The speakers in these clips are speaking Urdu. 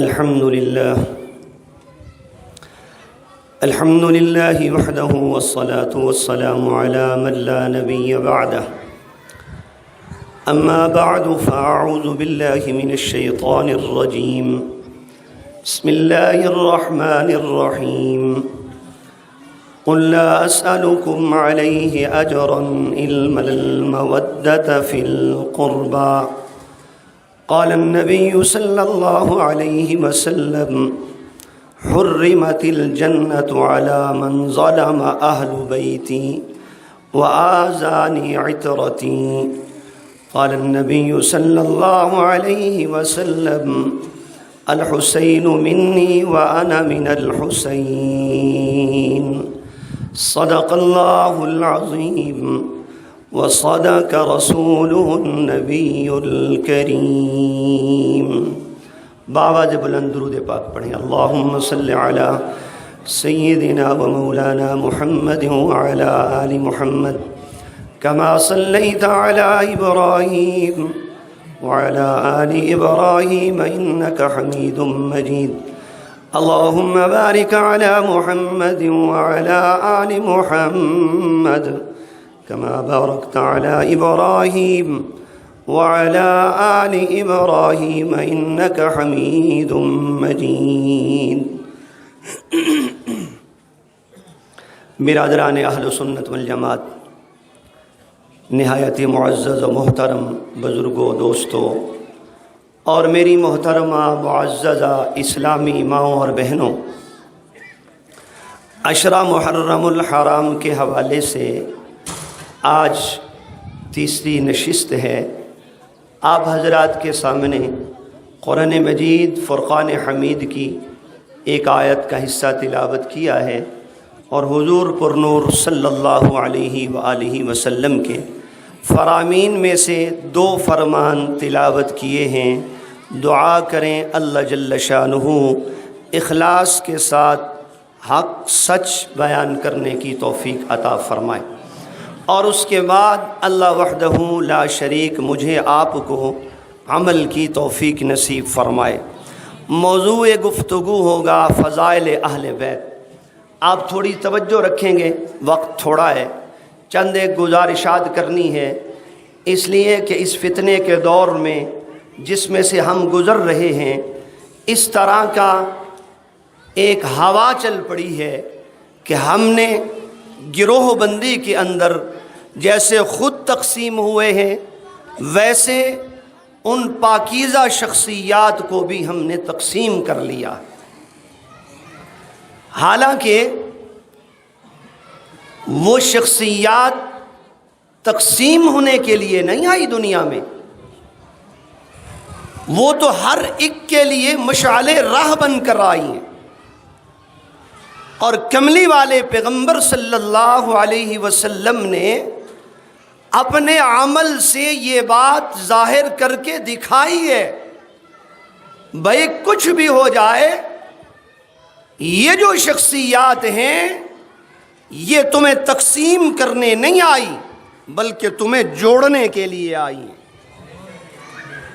الحمد لله وحده والصلاة والسلام على من لا نبي بعده. أما بعد فأعوذ بالله من الشيطان الرجيم. بسم الله الرحمن الرحيم. قل لا أسألكم عليه أجرا إلا المودة في القربى. قال النبي صلى الله عليه وسلم: حرمت الجنة على من ظلم أهل بيتي وآذاني عترتي. قال النبي صلى الله عليه وسلم: الحسين مني وأنا من الحسين. صدق الله العظيم وصدق رسوله النبی الکریم. باواز بلند درود پاک پڑھیں. اللہم صلی علی سیدنا و مولانا محمد وعلی آل محمد کما صلیت علی ابراہیم وعلی آل ابراہیم انک حمید مجید. اللہم بارک علی محمد وعلی آل محمد كما باركت على إبراهيم وعلى آل إبراهيم إنك حميد مجيد. برادران اہل سنت والجماعت، نہایت معزز و محترم بزرگوں، دوستوں اور میری محترمہ معززہ اسلامی ماؤں اور بہنوں، عشرہ محرم الحرام کے حوالے سے آج تیسری نشست ہے. آپ حضرات کے سامنے قرآن مجید فرقان حمید کی ایک آیت کا حصہ تلاوت کیا ہے اور حضور پر نور صلی اللہ علیہ وآلہ وسلم کے فرامین میں سے 2 فرمان تلاوت کیے ہیں. دعا کریں اللہ جل شانہ اخلاص کے ساتھ حق سچ بیان کرنے کی توفیق عطا فرمائے، اور اس کے بعد اللہ وحدہ لا شریک مجھے آپ کو عمل کی توفیق نصیب فرمائے. موضوع گفتگو ہوگا فضائل اہل بیت. آپ تھوڑی توجہ رکھیں گے، وقت تھوڑا ہے. چند ایک گزارشات کرنی ہے، اس لیے کہ اس فتنے کے دور میں جس میں سے ہم گزر رہے ہیں، اس طرح کا ایک ہوا چل پڑی ہے کہ ہم نے گروہ بندی کے اندر جیسے خود تقسیم ہوئے ہیں، ویسے ان پاکیزہ شخصیات کو بھی ہم نے تقسیم کر لیا. حالانکہ وہ شخصیات تقسیم ہونے کے لیے نہیں آئی دنیا میں، وہ تو ہر ایک کے لیے مشعل راہ بن کر آئی ہیں. اور کملی والے پیغمبر صلی اللہ علیہ وسلم نے اپنے عمل سے یہ بات ظاہر کر کے دکھائی ہے، بھائی کچھ بھی ہو جائے، یہ جو شخصیات ہیں یہ تمہیں تقسیم کرنے نہیں آئی بلکہ تمہیں جوڑنے کے لیے آئی ہیں.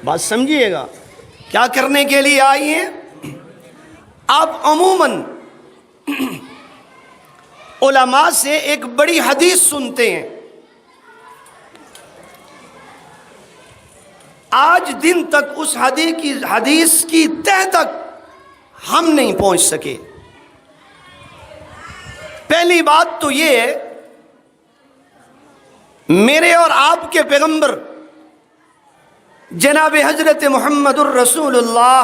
بات سمجھیے گا، کیا کرنے کے لیے آئی ہیں؟ آپ عموماً علماء سے ایک بڑی حدیث سنتے ہیں، آج دن تک اس حدیث کی تہ تک ہم نہیں پہنچ سکے. پہلی بات تو یہ ہے، میرے اور آپ کے پیغمبر جناب حضرت محمد الرسول اللہ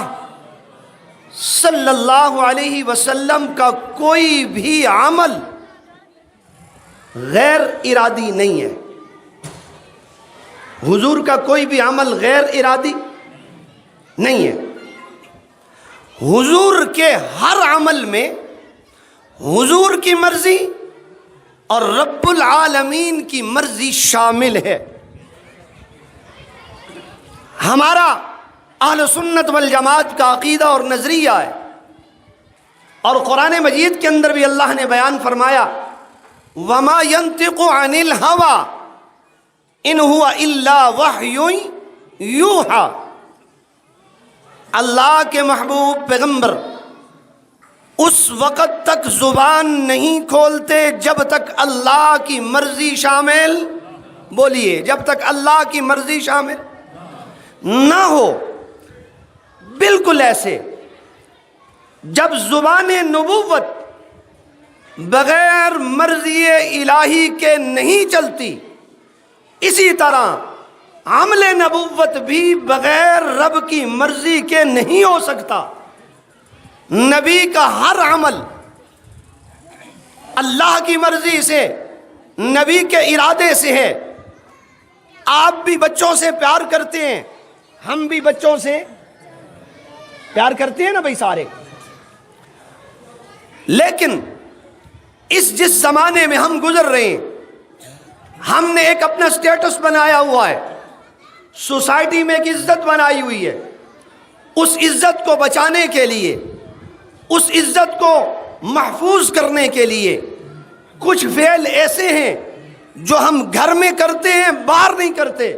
صلی اللہ علیہ وسلم کا کوئی بھی عمل غیر ارادی نہیں ہے. حضور کا کوئی بھی عمل غیر ارادی نہیں ہے. حضور کے ہر عمل میں حضور کی مرضی اور رب العالمین کی مرضی شامل ہے. ہمارا اہل سنت والجماعت کا عقیدہ اور نظریہ ہے، اور قرآن مجید کے اندر بھی اللہ نے بیان فرمایا وَمَا يَنْتِقُ عَنِ الْهَوَىٰ إِنْ هُوَ إِلَّا وَحْيٌ یوحا. اللہ کے محبوب پیغمبر اس وقت تک زبان نہیں کھولتے جب تک اللہ کی مرضی شامل، بولیے، جب تک اللہ کی مرضی شامل نہ ہو۔ بالکل ایسے جب زبان نبوت بغیر مرضی الہی کے نہیں چلتی، اسی طرح عمل نبوت بھی بغیر رب کی مرضی کے نہیں ہو سکتا۔ نبی کا ہر عمل اللہ کی مرضی سے، نبی کے ارادے سے ہے۔ آپ بھی بچوں سے پیار کرتے ہیں، ہم بھی بچوں سے پیار کرتے ہیں نا بھائی سارے، لیکن جس زمانے میں ہم گزر رہے ہیں، ہم نے ایک اپنا سٹیٹس بنایا ہوا ہے، سوسائٹی میں ایک عزت بنائی ہوئی ہے۔ اس عزت کو بچانے کے لیے، اس عزت کو محفوظ کرنے کے لیے کچھ فعل ایسے ہیں جو ہم گھر میں کرتے ہیں، باہر نہیں کرتے۔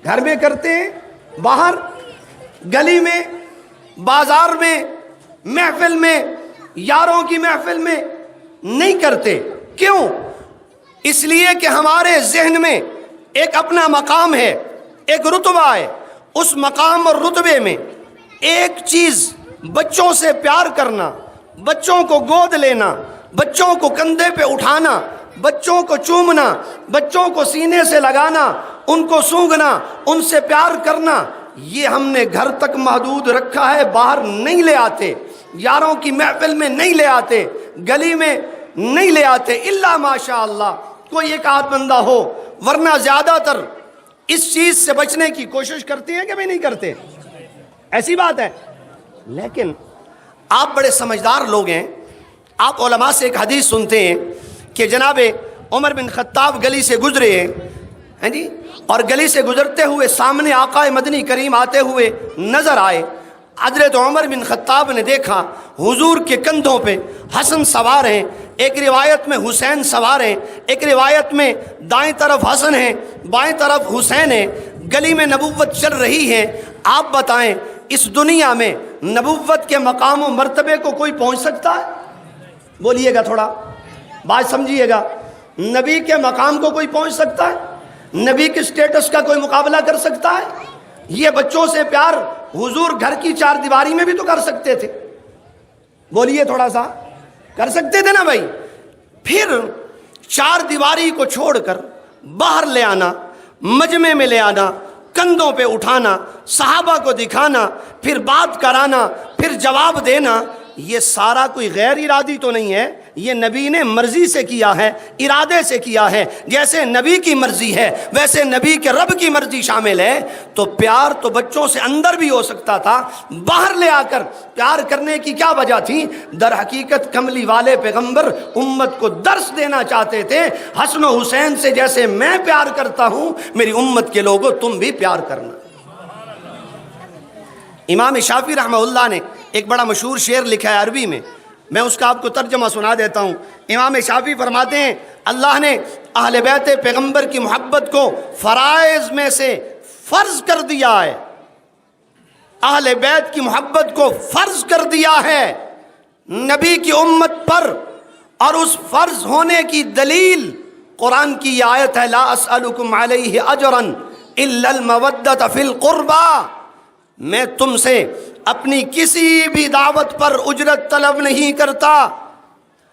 گھر میں کرتے ہیں، باہر گلی میں، بازار میں، محفل میں، یاروں کی محفل میں نہیں کرتے۔ کیوں؟ اس لیے کہ ہمارے ذہن میں ایک اپنا مقام ہے، ایک رتبہ ہے۔ اس مقام اور رتبے میں ایک چیز بچوں سے پیار کرنا، بچوں کو گود لینا، بچوں کو کندھے پہ اٹھانا، بچوں کو چومنا، بچوں کو سینے سے لگانا، ان کو سونگھنا، ان سے پیار کرنا، یہ ہم نے گھر تک محدود رکھا ہے، باہر نہیں لے آتے، یاروں کی محفل میں نہیں لے آتے، گلی میں نہیں لے آتے، الا ماشاء اللہ کوئی ایک آدھ بندہ ہو، ورنہ زیادہ تر اس چیز سے بچنے کی کوشش کرتے ہیں کہ بھی نہیں کرتے؟ ایسی بات ہے۔ لیکن آپ بڑے سمجھدار لوگ ہیں، آپ علماء سے ایک حدیث سنتے ہیں کہ جناب عمر بن خطاب گلی سے گزرے ہیں جی، اور گلی سے گزرتے ہوئے سامنے آقا مدنی کریم آتے ہوئے نظر آئے۔ حضرت عمر بن خطاب نے دیکھا حضور کے کندھوں پہ حسن سوار ہیں، ایک روایت میں حسین سوار ہیں، ایک روایت میں دائیں طرف حسن ہیں، بائیں طرف حسین ہیں، گلی میں نبوت چل رہی ہے۔ آپ بتائیں اس دنیا میں نبوت کے مقام و مرتبے کو کوئی پہنچ سکتا ہے؟ بولیے گا، تھوڑا بات سمجھیے گا۔ نبی کے مقام کو کوئی پہنچ سکتا ہے؟ نبی کے سٹیٹس کا کوئی مقابلہ کر سکتا ہے؟ یہ بچوں سے پیار حضور گھر کی چار دیواری میں بھی تو کر سکتے تھے، بولیے تھوڑا سا، کر سکتے تھے نا بھائی۔ پھر چار دیواری کو چھوڑ کر باہر لے آنا، مجمع میں لے آنا، کندھوں پہ اٹھانا، صحابہ کو دکھانا، پھر بات کرانا، پھر جواب دینا، یہ سارا کوئی غیر ارادی تو نہیں ہے، یہ نبی نے مرضی سے کیا ہے، ارادے سے کیا ہے۔ جیسے نبی کی مرضی ہے ویسے نبی کے رب کی مرضی شامل ہے۔ تو پیار تو بچوں سے اندر بھی ہو سکتا تھا، باہر لے آ کر پیار کرنے کی کیا وجہ تھی؟ در حقیقت کملی والے پیغمبر امت کو درس دینا چاہتے تھے، حسن و حسین سے جیسے میں پیار کرتا ہوں، میری امت کے لوگوں تم بھی پیار کرنا۔ امام شافعی رحمہ اللہ نے ایک بڑا مشہور شعر لکھا ہے عربی میں، میں اس کا آپ کو ترجمہ سنا دیتا ہوں۔ امام شافعی فرماتے ہیں اللہ نے اہل بیت پیغمبر کی محبت کو فرائض میں سے فرض کر دیا ہے، اہل بیت کی محبت کو فرض کر دیا ہے نبی کی امت پر، اور اس فرض ہونے کی دلیل قرآن کی یہ آیت ہے لا اسألکم علیہ اجرا الا المودۃ فی القربى، میں تم سے اپنی کسی بھی دعوت پر اجرت طلب نہیں کرتا،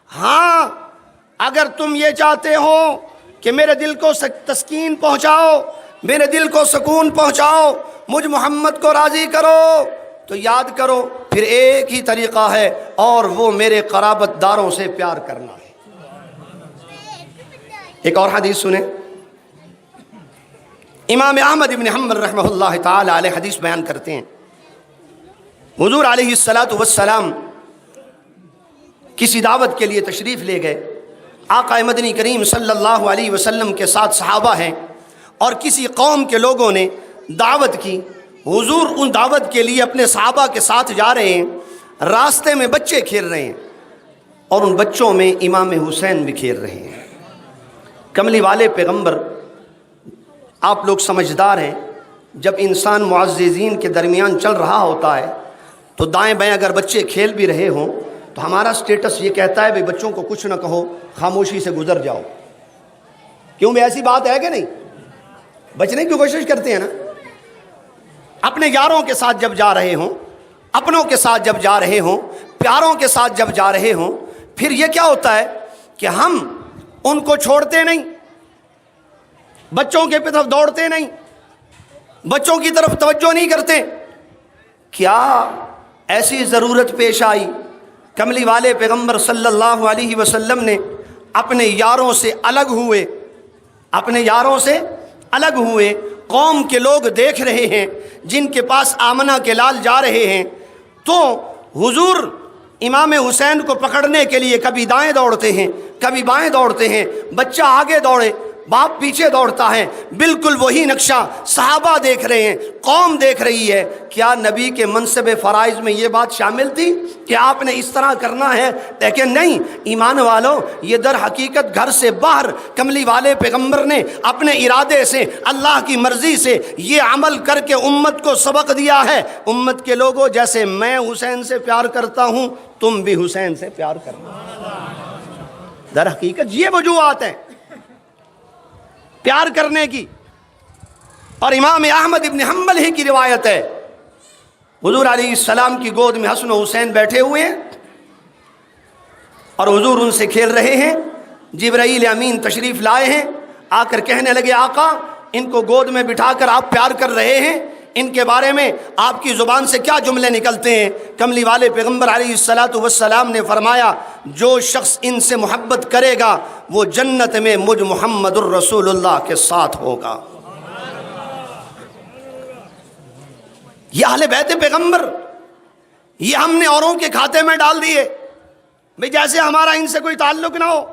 ہاں اگر تم یہ چاہتے ہو کہ میرے دل کو تسکین پہنچاؤ، میرے دل کو سکون پہنچاؤ، مجھ محمد کو راضی کرو، تو یاد کرو پھر ایک ہی طریقہ ہے، اور وہ میرے قرابت داروں سے پیار کرنا ہے۔ ایک اور حدیث سنیں، امام احمد بن حنبل رحمہ اللہ تعالی علیہ حدیث بیان کرتے ہیں، حضور علیہ السلام کسی دعوت کے لیے تشریف لے گئے، آقا مدنی کریم صلی اللہ علیہ وسلم کے ساتھ صحابہ ہیں، اور کسی قوم کے لوگوں نے دعوت کی، حضور ان دعوت کے لیے اپنے صحابہ کے ساتھ جا رہے ہیں، راستے میں بچے کھیل رہے ہیں، اور ان بچوں میں امام حسین بھی کھیل رہے ہیں۔ کملی والے پیغمبر، آپ لوگ سمجھدار ہیں، جب انسان معززین کے درمیان چل رہا ہوتا ہے تو دائیں بائیں اگر بچے کھیل بھی رہے ہوں تو ہمارا سٹیٹس یہ کہتا ہے بھئی بچوں کو کچھ نہ کہو، خاموشی سے گزر جاؤ. کیوں بھی ایسی بات ہے کہ نہیں؟ بچنے کی کوشش کرتے ہیں نا. اپنے یاروں کے ساتھ جب جا رہے ہوں، اپنوں کے ساتھ جب جا رہے ہوں، پیاروں کے ساتھ جب جا رہے ہوں، پھر یہ کیا ہوتا ہے کہ ہم ان کو چھوڑتے نہیں، بچوں کے طرف دوڑتے نہیں، بچوں کی طرف توجہ نہیں کرتے. کیا ایسی ضرورت پیش آئی؟ کملی والے پیغمبر صلی اللہ علیہ وسلم نے اپنے یاروں سے الگ ہوئے، اپنے یاروں سے الگ ہوئے. قوم کے لوگ دیکھ رہے ہیں، جن کے پاس آمنہ کے لال جا رہے ہیں، تو حضور امام حسین کو پکڑنے کے لیے کبھی دائیں دوڑتے ہیں، کبھی بائیں دوڑتے ہیں. بچہ آگے دوڑے، باپ پیچھے دوڑتا ہے. بالکل وہی نقشہ صحابہ دیکھ رہے ہیں، قوم دیکھ رہی ہے. کیا نبی کے منصب فرائض میں یہ بات شامل تھی کہ آپ نے اس طرح کرنا ہے؟ لیکن نہیں. ایمان والوں، یہ در حقیقت گھر سے باہر کملی والے پیغمبر نے اپنے ارادے سے، اللہ کی مرضی سے یہ عمل کر کے امت کو سبق دیا ہے. امت کے لوگوں، جیسے میں حسین سے پیار کرتا ہوں، تم بھی حسین سے پیار کرنا. در حقیقت یہ وجوہات ہیں پیار کرنے کی. اور امام احمد ابن حنبل ہی کی روایت ہے، حضور علیہ السلام کی گود میں حسن و حسین بیٹھے ہوئے ہیں اور حضور ان سے کھیل رہے ہیں. جبرائیل امین تشریف لائے ہیں، آ کر کہنے لگے آقا ان کو گود میں بٹھا کر آپ پیار کر رہے ہیں، ان کے بارے میں آپ کی زبان سے کیا جملے نکلتے ہیں؟ کملی والے پیغمبر علیہ السلام نے فرمایا جو شخص ان سے محبت کرے گا وہ جنت میں مجھ محمد الرسول اللہ کے ساتھ ہوگا. یہ اہل بیت پیغمبر، یہ ہم نے اوروں کے کھاتے میں ڈال دیے بھئی جیسے ہمارا ان سے کوئی تعلق نہ ہو.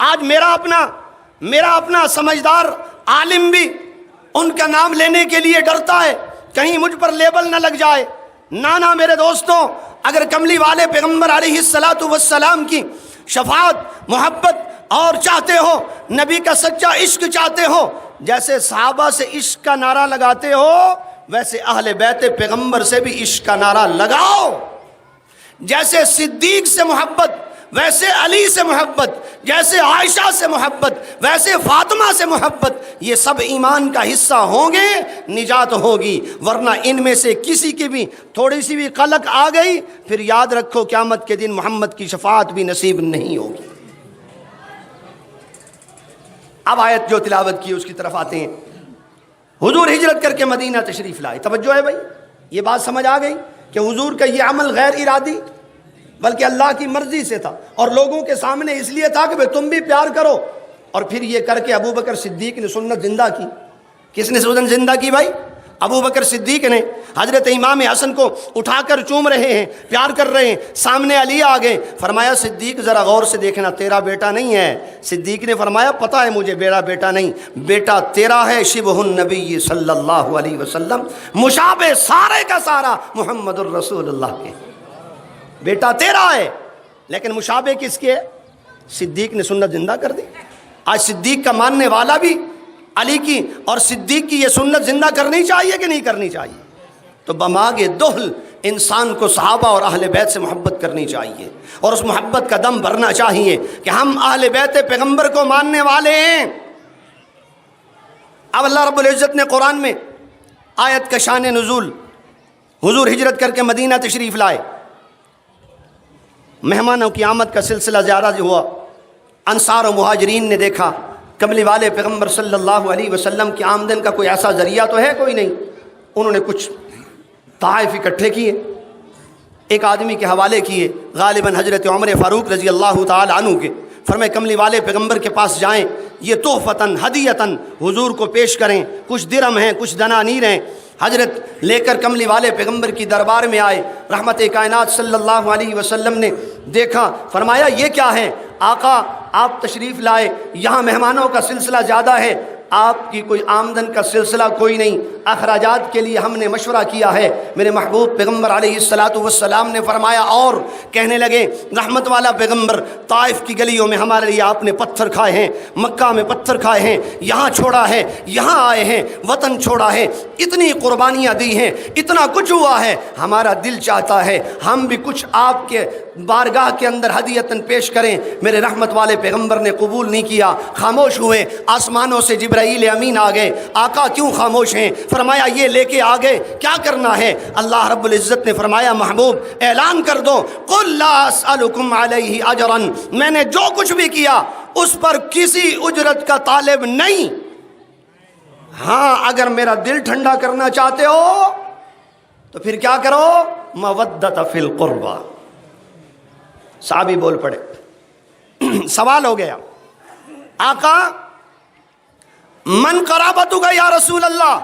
آج میرا اپنا سمجھدار عالم بھی ان کا نام لینے کے لیے ڈرتا ہے کہیں مجھ پر لیبل نہ لگ جائے. نانا میرے دوستوں، اگر کملی والے پیغمبر علیہ السلام کی شفاعت، محبت اور چاہتے ہو، نبی کا سچا عشق چاہتے ہو، جیسے صحابہ سے عشق کا نعرہ لگاتے ہو ویسے اہل بیت پیغمبر سے بھی عشق کا نعرہ لگاؤ. جیسے صدیق سے محبت ویسے علی سے محبت، جیسے عائشہ سے محبت ویسے فاطمہ سے محبت، یہ سب ایمان کا حصہ ہوں گے، نجات ہوگی. ورنہ ان میں سے کسی کی بھی تھوڑی سی بھی قلق آ گئی، پھر یاد رکھو قیامت کے دن محمد کی شفاعت بھی نصیب نہیں ہوگی. اب آیت جو تلاوت کی اس کی طرف آتے ہیں. حضور ہجرت کر کے مدینہ تشریف لائے. توجہ ہے بھائی، یہ بات سمجھ آ گئی کہ حضور کا یہ عمل غیر ارادی بلکہ اللہ کی مرضی سے تھا، اور لوگوں کے سامنے اس لیے تھا کہ تم بھی پیار کرو. اور پھر یہ کر کے ابو بکر صدیق نے سنت زندہ کی. کس نے سنت زندہ کی بھائی؟ ابو بکر صدیق نے. حضرت امام حسن کو اٹھا کر چوم رہے ہیں، پیار کر رہے ہیں، سامنے علی آ گئے. فرمایا صدیق ذرا غور سے دیکھنا، تیرا بیٹا نہیں ہے. صدیق نے فرمایا پتہ ہے مجھے میرا بیٹا نہیں، بیٹا تیرا ہے، شبہ النبی صلی اللہ علیہ وسلم، مشابہ سارے کا سارا محمد الرسول اللہ کے. بیٹا تیرا ہے لیکن مشابہ کس کے ہے؟ صدیق نے سنت زندہ کر دی. آج صدیق کا ماننے والا بھی علی کی اور صدیق کی یہ سنت زندہ کرنی چاہیے کہ نہیں کرنی چاہیے؟ تو بماغ دہل انسان کو صحابہ اور اہل بیت سے محبت کرنی چاہیے اور اس محبت کا دم بھرنا چاہیے کہ ہم اہل بیت پیغمبر کو ماننے والے ہیں. اب اللہ رب العزت نے قرآن میں آیت کا شان نزول، حضور ہجرت کر کے مدینہ تشریف لائے، مہمانوں کی آمد کا سلسلہ زیادہ ہوا. انصار و مہاجرین نے دیکھا کملی والے پیغمبر صلی اللہ علیہ وسلم کی آمدن کا کوئی ایسا ذریعہ تو ہے کوئی نہیں. انہوں نے کچھ تحائف اکٹھے کیے، ایک آدمی کے حوالے کیے، غالباً حضرت عمر فاروق رضی اللہ تعالی عنہ کے. فرمائے کملی والے پیغمبر کے پاس جائیں، یہ تحفتاً ہدیتاً حضور کو پیش کریں. کچھ درم ہیں، کچھ دنانیر ہیں. حضرت لے کر کملی والے پیغمبر کی دربار میں آئے. رحمت کائنات صلی اللہ علیہ وسلم نے دیکھا، فرمایا یہ کیا ہے؟ آقا آپ تشریف لائے، یہاں مہمانوں کا سلسلہ زیادہ ہے، آپ کی کوئی آمدن کا سلسلہ کوئی نہیں، اخراجات کے لیے ہم نے مشورہ کیا ہے۔ میرے محبوب پیغمبر علیہ الصلاۃ والسلام نے فرمایا، اور کہنے لگے رحمت والا پیغمبر، طائف کی گلیوں میں ہمارے لیے آپ نے پتھر کھائے ہیں، مکہ میں پتھر کھائے ہیں، یہاں چھوڑا ہے، یہاں آئے ہیں، وطن چھوڑا ہے، اتنی قربانیاں دی ہیں، اتنا کچھ ہوا ہے، ہمارا دل چاہتا ہے ہم بھی کچھ آپ کے بارگاہ کے اندر ہدیتاً پیش کریں۔ میرے رحمت والے پیغمبر نے قبول نہیں کیا، خاموش ہوئے۔ آسمانوں سے جبرائیل امین آ گئے، آقا کیوں خاموش ہیں؟ فرمایا یہ لے کے آگے کیا کرنا ہے؟ اللہ رب العزت نے فرمایا محبوب اعلان کر دو، قل لا اسألکم علیہ اجرا، میں نے جو کچھ بھی کیا اس پر کسی اجرت کا طالب نہیں، ہاں اگر میرا دل ٹھنڈا کرنا چاہتے ہو تو پھر کیا کرو، مودۃ فی القربہ۔ صحابی بول پڑے، سوال ہو گیا، آقا من قرابتک یا رسول اللہ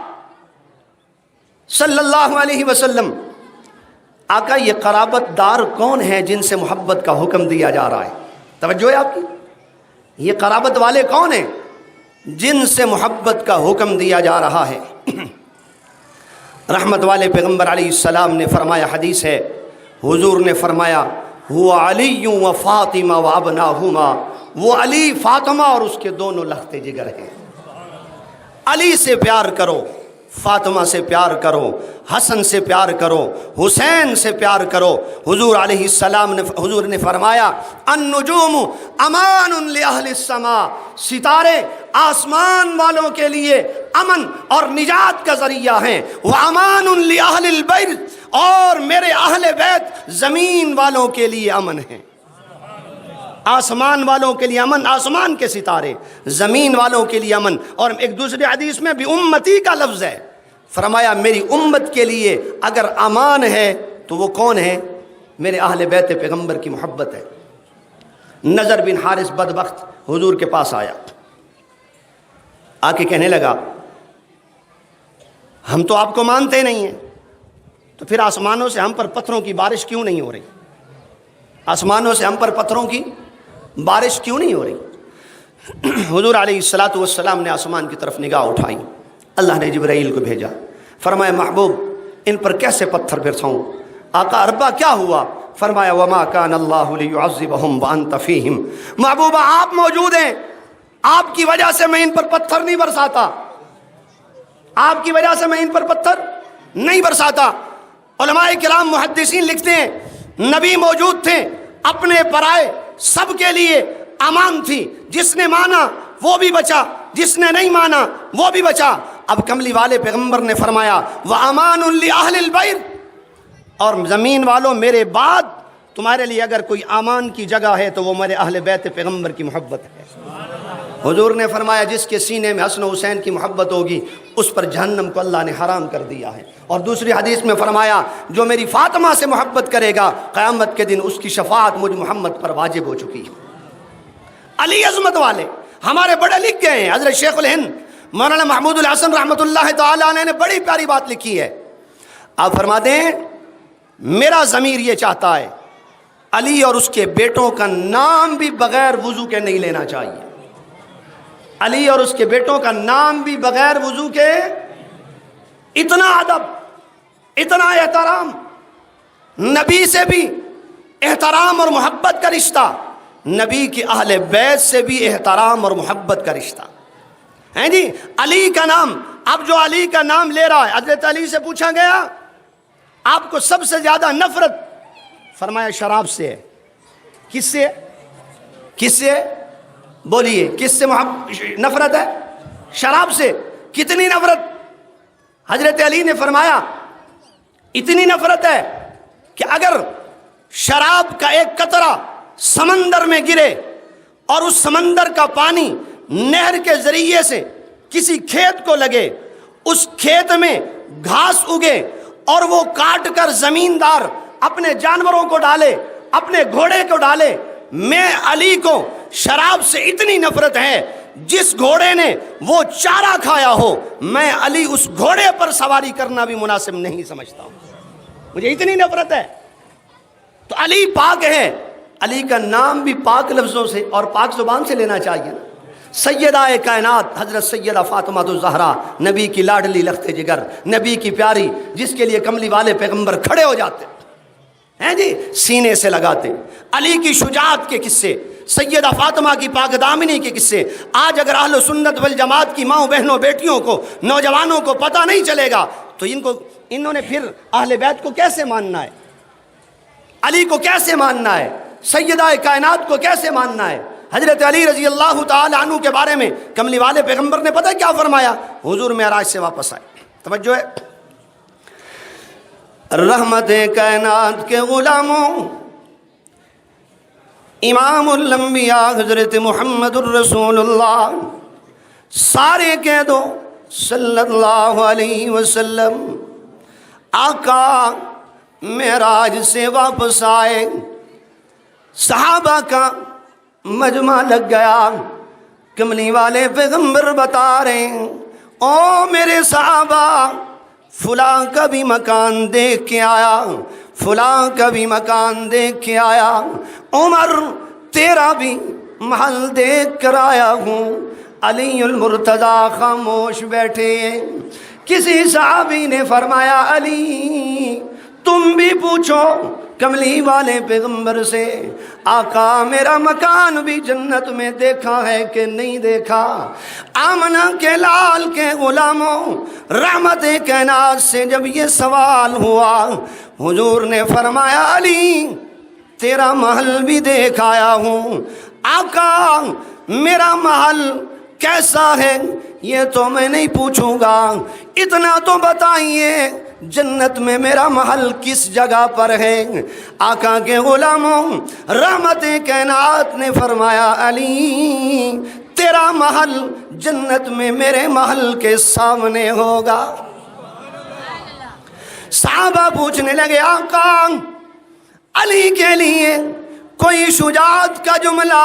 صلی اللہ علیہ وسلم، آقا یہ قرابت دار کون ہے جن سے محبت کا حکم دیا جا رہا ہے؟ توجہ ہے آپ کی، یہ قرابت والے کون ہیں جن سے محبت کا حکم دیا جا رہا ہے؟ رحمت والے پیغمبر علیہ السلام نے فرمایا، حدیث ہے، حضور نے فرمایا هو علی و فاطمہ و ابناہما، وہ علی، فاطمہ اور اس کے دونوں لخت جگر ہیں۔ علی سے پیار کرو، فاطمہ سے پیار کرو، حسن سے پیار کرو، حسین سے پیار کرو۔ حضور علیہ السلام نے حضور نے فرمایا النجوم امان لأہل السماء، ستارے آسمان والوں کے لیے امن اور نجات کا ذریعہ ہیں، وامان لأہل البیت، اور میرے اہل بیت زمین والوں کے لیے امن ہیں۔ آسمان والوں کے لیے امن، آسمان کے ستارے، زمین والوں کے لیے امن۔ اور ایک دوسری حدیث میں بھی امتی کا لفظ ہے، فرمایا میری امت کے لیے اگر امان ہے تو وہ کون ہے؟ میرے اہل بیت پیغمبر کی محبت ہے۔ نضر بن حارث بدبخت حضور کے پاس آیا، آ کے کہنے لگا ہم تو آپ کو مانتے نہیں ہیں، تو پھر آسمانوں سے ہم پر پتھروں کی بارش کیوں نہیں ہو رہی؟ آسمانوں سے ہم پر پتھروں کی بارش کیوں نہیں ہو رہی؟ حضور علیہ الصلاۃ والسلام نے آسمان کی طرف نگاہ اٹھائی، اللہ نے جبرائیل کو بھیجا، فرمایا محبوب ان پر کیسے پتھر برساؤں؟ آقا اربا کیا ہوا؟ فرمایا وما کان اللہ لیعذبہم وانت فیہم، محبوبہ آپ موجود ہیں، آپ کی وجہ سے میں ان پر پتھر نہیں برساتا، آپ کی وجہ سے میں ان پر پتھر نہیں برساتا۔ علماء کرام محدثین لکھتے ہیں نبی موجود تھے، اپنے پرائے سب کے لیے امان تھی، جس نے مانا وہ بھی بچا، جس نے نہیں مانا وہ بھی بچا۔ اب کملی والے پیغمبر نے فرمایا وَأَمَانٌ لِأَهْلِ الْبَيْتِ، اور زمین والوں میرے بعد تمہارے لیے اگر کوئی امان کی جگہ ہے تو وہ میرے اہل بیت پیغمبر کی محبت ہے۔ حضور نے فرمایا جس کے سینے میں حسن و حسین کی محبت ہوگی اس پر جہنم کو اللہ نے حرام کر دیا ہے۔ اور دوسری حدیث میں فرمایا جو میری فاطمہ سے محبت کرے گا قیامت کے دن اس کی شفاعت مجھ محمد پر واجب ہو چکی ہے۔ علی عظمت والے ہمارے بڑے لکھ گئے ہیں، حضرت شیخ الہند مولانا محمود الحسن رحمۃ اللہ تعالی علیہ نے بڑی پیاری بات لکھی ہے۔ آپ فرماتے ہیں میرا ضمیر یہ چاہتا ہے علی اور اس کے بیٹوں کا نام بھی بغیر وضو کے نہیں لینا چاہیے، علی اور اس کے بیٹوں کا نام بھی بغیر وضو کے۔ اتنا ادب، اتنا احترام، نبی سے بھی احترام اور محبت کا رشتہ، نبی کے اہل بیت سے بھی احترام اور محبت کا رشتہ ہے جی۔ علی کا نام، اب جو علی کا نام لے رہا ہے، حضرت علی سے پوچھا گیا آپ کو سب سے زیادہ نفرت، فرمایا شراب سے ہے۔ کس سے؟ کس سے؟ بولیے کس سے نفرت ہے؟ شراب سے۔ کتنی نفرت؟ حضرت علی نے فرمایا اتنی نفرت ہے کہ اگر شراب کا ایک قطرہ سمندر میں گرے اور اس سمندر کا پانی نہر کے ذریعے سے کسی کھیت کو لگے، اس کھیت میں گھاس اگے اور وہ کاٹ کر زمیندار اپنے جانوروں کو ڈالے، اپنے گھوڑے کو ڈالے، میں علی کو شراب سے اتنی نفرت ہے جس گھوڑے نے وہ چارہ کھایا ہو میں علی اس گھوڑے پر سواری کرنا بھی مناسب نہیں سمجھتا ہوں، مجھے اتنی نفرت ہے۔ تو علی پاک ہے، علی کا نام بھی پاک لفظوں سے اور پاک زبان سے لینا چاہیے۔ سیدہ کائنات حضرت سیدہ فاطمہ الزہرا، نبی کی لاڈلی لخت جگر، نبی کی پیاری، جس کے لیے کملی والے پیغمبر کھڑے ہو جاتے ہیں جی، سینے سے لگاتے۔ علی کی شجاعت کے قصے، سیدہ فاطمہ کی پاک دامنی کے قصے آج اگر اہل سنت والجماعت کی ماؤں بہنوں بیٹیوں کو، نوجوانوں کو پتہ نہیں چلے گا تو انہوں نے پھر اہل بیت کو کیسے ماننا ہے؟ علی کو کیسے ماننا ہے؟ سیدہ کائنات کو کیسے ماننا ہے؟ حضرت علی رضی اللہ تعالی عنہ کے بارے میں کملی والے پیغمبر نے پتہ کیا فرمایا؟ حضور معراج سے واپس آئے، توجہ ہے، رحمت کائنات کے غلاموں، امام الانبیاء حضرت محمد الرسول اللہ، سارے کہہ دو صلی اللہ علیہ وسلم، آقا معراج سے واپس آئے، صحابہ کا مجمع لگ گیا، کملی والے پیغمبر بتا رہے ہیں، او میرے صحابہ، فلاں کا بھی مکان دیکھ کے آیا، فلاں کا بھی مکان دیکھ کے آیا، عمر تیرا بھی محل دیکھ کر آیا ہوں۔ علی المرتضیٰ خاموش بیٹھے، کسی صحابی نے فرمایا علی تم بھی پوچھو کملی والے پیغمبر سے، آقا میرا مکان بھی جنت میں دیکھا ہے کہ نہیں دیکھا؟ آمنہ کے لال کے غلاموں، رحمت کائنات سے جب یہ سوال ہوا، حضور نے فرمایا علی تیرا محل بھی دیکھ آیا ہوں۔ آقا میرا محل کیسا ہے یہ تو میں نہیں پوچھوں گا، اتنا تو بتائیے جنت میں میرا محل کس جگہ پر ہے؟ آقا کے غلاموں، رحمت کائنات نے فرمایا علی تیرا محل جنت میں میرے محل کے سامنے ہوگا۔ صحابہ پوچھنے لگے آقا علی کے لیے کوئی شجاعت کا جملہ؟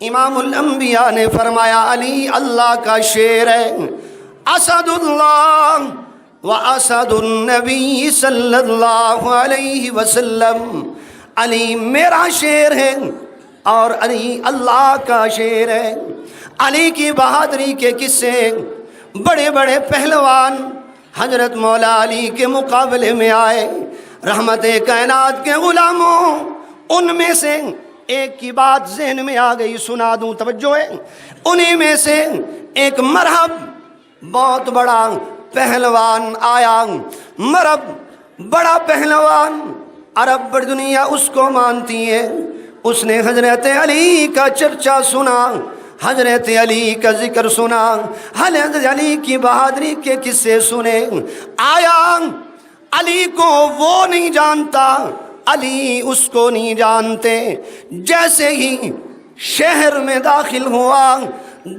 امام الانبیاء نے فرمایا علی اللہ کا شعر ہے، اسد اللہ واسد النبی صلی اللہ علیہ وسلم، علی میرا شعر ہے اور علی اللہ کا شعر ہے۔ علی کی بہادری کے قصے بڑے بڑے پہلوان حضرت مولا علی کے مقابلے میں آئے، رحمت کائنات کے غلاموں، ان میں سے ایک کی بات ذہن میں آ گئی، سنا دوں، توجہ ہے، انہی میں سے ایک مرہب بہت بڑا پہلوان آیا، مرہب بڑا پہلوان، عرب بڑی دنیا اس کو مانتی ہے، اس نے حضرت علی کا چرچا سنا، حضرت علی کا ذکر سنا، حضرت علی کی بہادری کے قصے سنے، آیا علی کو وہ نہیں جانتا، علی اس کو نہیں جانتے، جیسے ہی شہر میں داخل ہوا،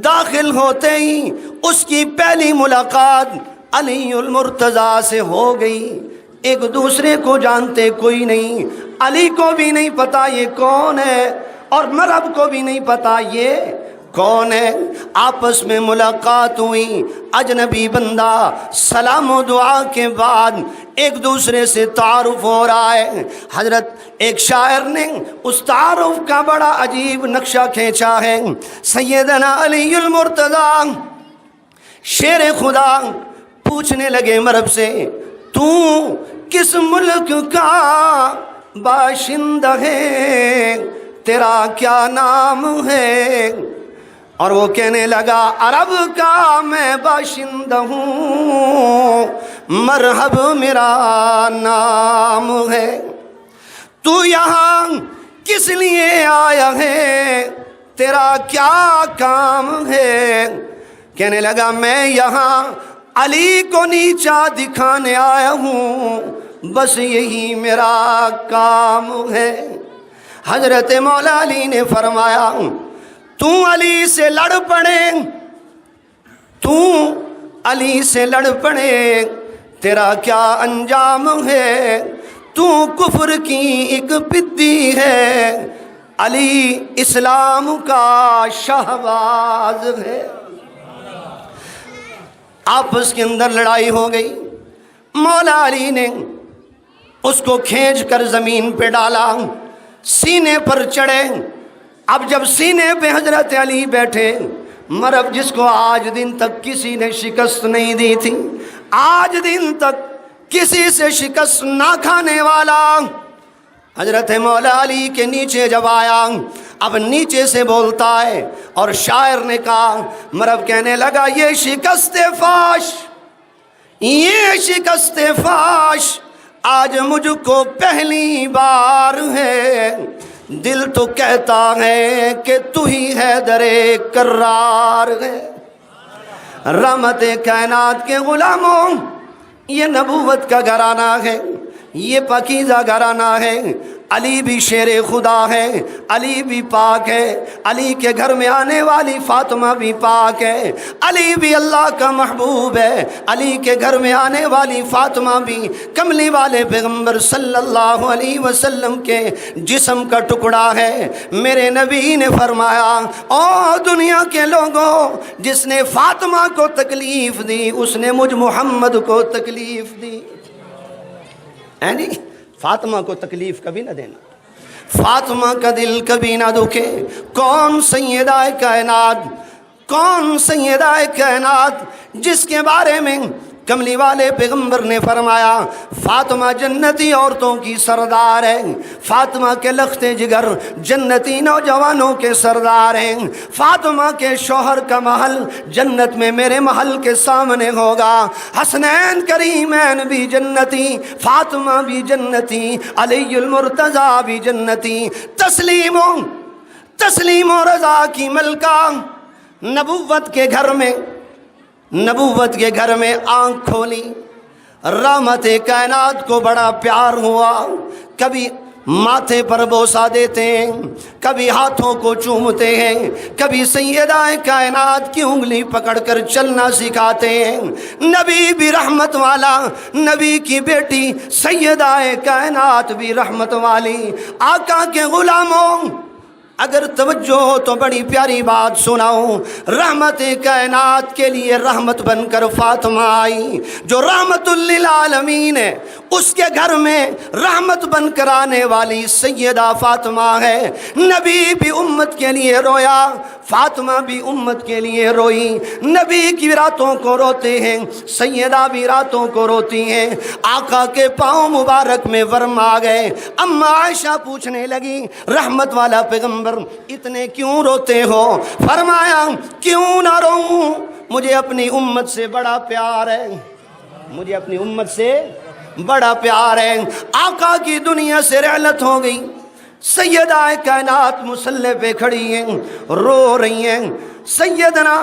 داخل ہوتے ہی اس کی پہلی ملاقات علی المرتضیٰ سے ہو گئی، ایک دوسرے کو جانتے کوئی نہیں، علی کو بھی نہیں پتا یہ کون ہے اور مرہب کو بھی نہیں پتا یہ کون ہے، آپس میں ملاقات ہوئی، اجنبی بندہ، سلام و دعا کے بعد ایک دوسرے سے تعارف ہو رہا ہے۔ حضرت ایک شاعر نے اس تعارف کا بڑا عجیب نقشہ کھینچا ہے، سیدنا علی المرتضیٰ شیر خدا پوچھنے لگے مرہب سے، تو کس ملک کا باشندہ ہے، تیرا کیا نام ہے؟ اور وہ کہنے لگا عرب کا میں باشندہ ہوں، مرحب میرا نام ہے، تو یہاں کس لیے آیا ہے، تیرا کیا کام ہے؟ کہنے لگا میں یہاں علی کو نیچا دکھانے آیا ہوں، بس یہی میرا کام ہے۔ حضرت مولا علی نے فرمایا تو علی سے لڑ پڑے، تو علی سے لڑ پڑے، تیرا کیا انجام ہے، تو کفر کی ایک پدی ہے، علی اسلام کا شہباز ہے۔ آپس کے اندر لڑائی ہو گئی، مولا علی نے اس کو کھینچ کر زمین پہ ڈالا، سینے پر چڑھے، اب جب سینے پہ حضرت علی بیٹھے، مرب جس کو آج دن تک کسی نے شکست نہیں دی تھی، آج دن تک کسی سے شکست نہ کھانے والا، حضرت مولا علی کے نیچے جب آیا، اب نیچے سے بولتا ہے، اور شاعر نے کہا، مرب کہنے لگا یہ شکست فاش، یہ شکست فاش آج مجھ کو پہلی بار ہے، دل تو کہتا ہے کہ تو ہی حیدر کرار ہے۔ رحمت کائنات کے غلاموں، یہ نبوت کا گھرانہ ہے، یہ پاکیزہ گھرانہ ہے۔ علی بھی شیر خدا ہے، علی بھی پاک ہے، علی کے گھر میں آنے والی فاطمہ بھی پاک ہے، علی بھی اللہ کا محبوب ہے، علی کے گھر میں آنے والی فاطمہ بھی کملی والے پیغمبر صلی اللہ علیہ وسلم کے جسم کا ٹکڑا ہے۔ میرے نبی نے فرمایا، او دنیا کے لوگوں، جس نے فاطمہ کو تکلیف دی اس نے مجھ محمد کو تکلیف دی۔ یعنی فاطمہ کو تکلیف کبھی نہ دینا، فاطمہ کا دل کبھی نہ دکھے۔ کون سیدہ کائنات، کون سیدہ کائنات جس کے بارے میں کملی والے پیغمبر نے فرمایا فاطمہ جنتی عورتوں کی سردار ہے، فاطمہ کے لخت جگر جنتی نوجوانوں کے سردار ہیں، فاطمہ کے شوہر کا محل جنت میں میرے محل کے سامنے ہوگا، حسنین کریمین بھی جنتی، فاطمہ بھی جنتی، علی المرتضیٰ بھی جنتی۔ تسلیم و رضا کی ملکہ نبوت کے گھر میں، نبوت کے گھر میں آنکھ کھولی، رحمت کائنات کو بڑا پیار ہوا، کبھی ماتھے پر بوسہ دیتے ہیں، کبھی ہاتھوں کو چومتے ہیں، کبھی سیدہ کائنات کی انگلی پکڑ کر چلنا سکھاتے ہیں۔ نبی بھی رحمت والا، نبی کی بیٹی سیدہ کائنات بھی رحمت والی۔ آقا کے غلاموں، اگر توجہ ہو تو بڑی پیاری بات سناؤں، رحمت کائنات کے لیے رحمت بن کر فاطمہ آئی، جو رحمت للعالمین ہے، اس کے گھر میں رحمت بن کر آنے والی سیدہ فاطمہ ہے۔ نبی بھی امت کے لیے رویا، فاطمہ بھی امت کے لیے روئی۔ نبی کی راتوں کو روتے ہیں، سیدہ بھی راتوں کو روتی ہیں۔ آقا کے پاؤں مبارک میں ورم آ گئے۔ اما عائشہ پوچھنے لگی، رحمت والا پیغمبر اتنے کیوں روتے ہو؟ فرمایا، کیوں نہ روؤں، مجھے اپنی امت سے بڑا پیار ہے، مجھے اپنی امت سے بڑا پیار ہے۔ آقا کی دنیا سے رحلت ہو گئی، سیدہ کائنات مصلی پہ کھڑی ہیں، رو رہی ہیں۔ سیدنا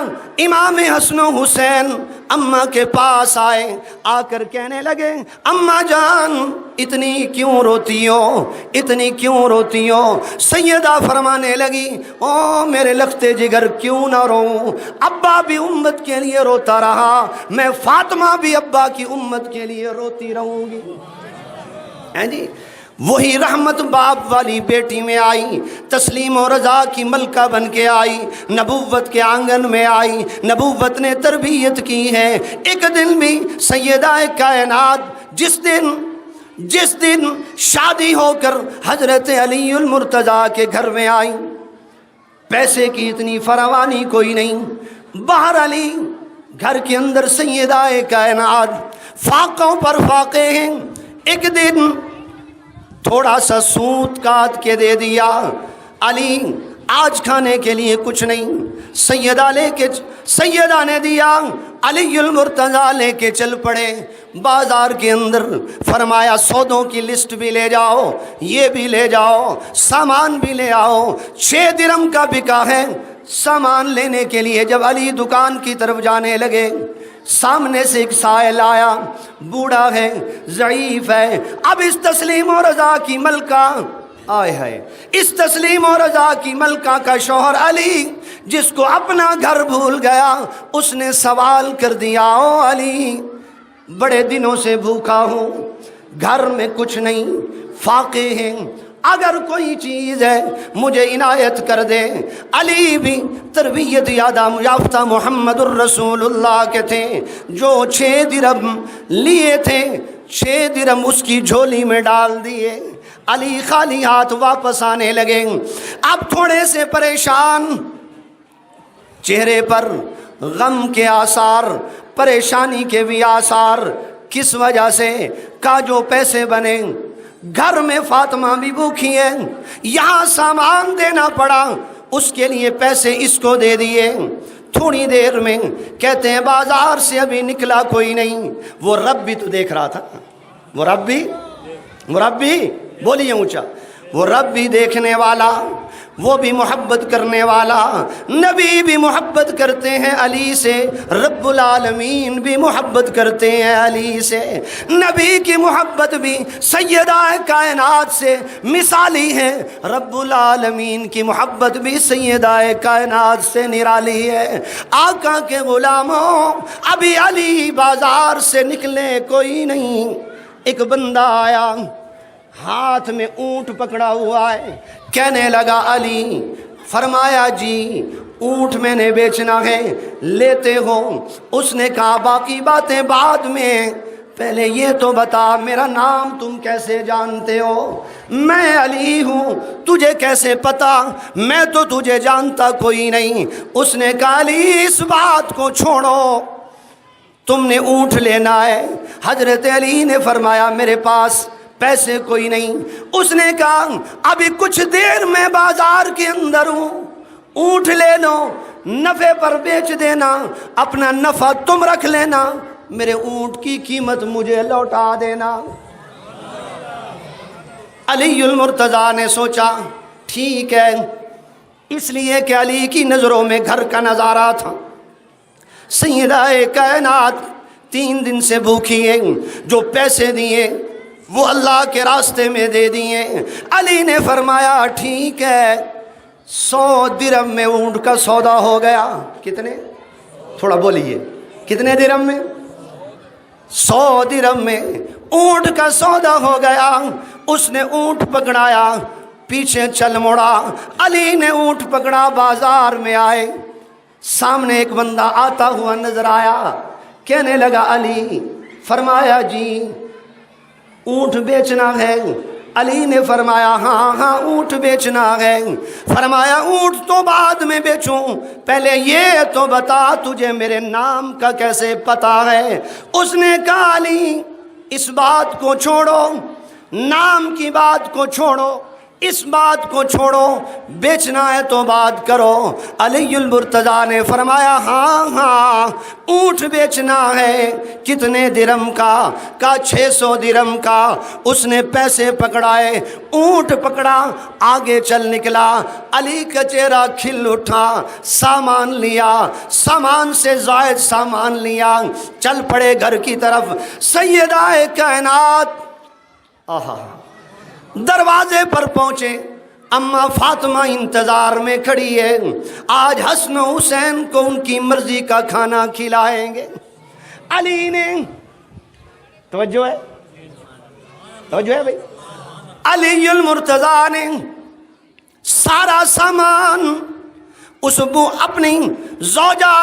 امام حسن و حسین اماں کے پاس آئے، آ کر کہنے لگے، اماں جان اتنی کیوں روتی ہو، اتنی کیوں روتی ہو؟ سیدہ فرمانے لگی، او میرے لخت جگر کیوں نہ روؤں، ابا بھی امت کے لیے روتا رہا، میں فاطمہ بھی ابا کی امت کے لیے روتی رہوں گی۔ جی وہی رحمت باپ والی بیٹی میں آئی، تسلیم و رضا کی ملکہ بن کے آئی، نبوت کے آنگن میں آئی، نبوت نے تربیت کی ہے۔ ایک دن بھی سیدہ کائنات جس دن شادی ہو کر حضرت علی المرتضیٰ کے گھر میں آئی، پیسے کی اتنی فراوانی کوئی نہیں، باہر علی، گھر کے اندر سیدہ کائنات، فاقوں پر فاقے ہیں۔ ایک دن تھوڑا سا سوت کاٹ کے دے دیا، علی آج کھانے کے لیے کچھ نہیں، سیدہ نے دیا، علی المرتضیٰ لے کے چل پڑے بازار کے اندر، فرمایا سودوں کی لسٹ بھی لے جاؤ، یہ بھی لے جاؤ، سامان بھی لے آؤ۔ 6 درہم کا بکا ہے سامان لینے کے لیے۔ جب علی دکان کی طرف جانے لگے، سامنے سے ایک سائل آیا، بوڑھا ہے، ضعیف ہے۔ اب اس تسلیم و رضا کی ملکہ آئے ہے، اس تسلیم و رضا کی ملکہ کا شوہر علی، جس کو اپنا گھر بھول گیا، اس نے سوال کر دیا، او علی بڑے دنوں سے بھوکا ہوں، گھر میں کچھ نہیں، فاقے ہیں، اگر کوئی چیز ہے مجھے عنایت کر دے۔ علی بھی تربیت یافتہ محمد الرسول اللہ کے تھے، جو 6 درہم لیے تھے، 6 درہم اس کی جھولی میں ڈال دیے۔ علی خالی ہاتھ واپس آنے لگے۔ اب تھوڑے سے پریشان، چہرے پر غم کے آثار، پریشانی کے بھی آثار. کس وجہ سے؟ کا جو پیسے بنے. گھر میں فاطمہ بھی بھوکھی ہے، یہاں سامان دینا پڑا، اس کے لیے پیسے اس کو دے دیے. تھوڑی دیر میں کہتے ہیں بازار سے ابھی نکلا کوئی نہیں. وہ رب بھی تو دیکھ رہا تھا. وہ رب بھی بولیے اونچا. وہ رب بھی دیکھنے والا، وہ بھی محبت کرنے والا. نبی بھی محبت کرتے ہیں علی سے، رب العالمین بھی محبت کرتے ہیں علی سے. نبی کی محبت بھی سیدہ کائنات سے مثالی ہے، رب العالمین کی محبت بھی سیدہ کائنات سے نرالی ہے. آقا کے غلاموں، ابھی علی بازار سے نکلے کوئی نہیں. ایک بندہ آیا، ہاتھ میں اونٹ پکڑا ہوا ہے. کہنے لگا علی. فرمایا جی اونٹ میں نے بیچنا ہے، لیتے ہو؟ اس نے کہا باقی باتیں بعد میں، پہلے یہ تو بتا میرا نام تم کیسے جانتے ہو؟ میں علی ہوں. تجھے کیسے پتا؟ میں تو تجھے جانتا کوئی نہیں. اس نے کہا علی اس بات کو چھوڑو، تم نے اونٹ لینا ہے. حضرت علی نے فرمایا میرے پاس پیسے کوئی نہیں. اس نے کہا ابھی کچھ دیر میں بازار کے اندر ہوں، اونٹ لے لو، نفع پر بیچ دینا، اپنا نفع تم رکھ لینا، میرے اونٹ کی قیمت مجھے لوٹا دینا. علی المرتضیٰ نے سوچا ٹھیک ہے، اس لیے کہ علی کی نظروں میں گھر کا نظارہ تھا. سیدہ کائنات 3 دن سے بھوکی ہے، جو پیسے دیے وہ اللہ کے راستے میں دے دیے. علی نے فرمایا ٹھیک ہے، 100 درہم میں اونٹ کا سودا ہو گیا. کتنے؟ تھوڑا بولیے. کتنے درہم میں؟ 100 درہم میں اونٹ کا سودا ہو گیا. اس نے اونٹ پکڑایا، پیچھے چل مڑا. علی نے اونٹ پکڑا، بازار میں آئے. سامنے ایک بندہ آتا ہوا نظر آیا. کہنے لگا علی. فرمایا جی اونٹ بیچنا ہے. علی نے فرمایا ہاں اونٹ بیچنا ہے. فرمایا اونٹ تو بعد میں بیچوں، پہلے یہ تو بتا تجھے میرے نام کا کیسے پتا ہے؟ اس نے کہا علی اس بات کو چھوڑو، نام کی بات کو چھوڑو، اس بات کو چھوڑو، بیچنا ہے تو بات کرو. علی المرتضیٰ نے فرمایا ہاں اونٹ بیچنا ہے. کتنے درہم کا؟ کہا 600 درہم کا. اس نے پیسے پکڑائے، اونٹ پکڑا، آگے چل نکلا. علی کا چہرہ کھل اٹھا، سامان لیا، سامان سے زائد سامان لیا، چل پڑے گھر کی طرف. سیدہ کائنات دروازے پر پہنچے. اما فاطمہ انتظار میں کھڑی ہے. آج حسن و حسین کو ان کی مرضی کا کھانا کھلائیں گے. علی نے توجہ ہے بھائی. علی المرتضیٰ نے سارا سامان اس اپنی زوجہ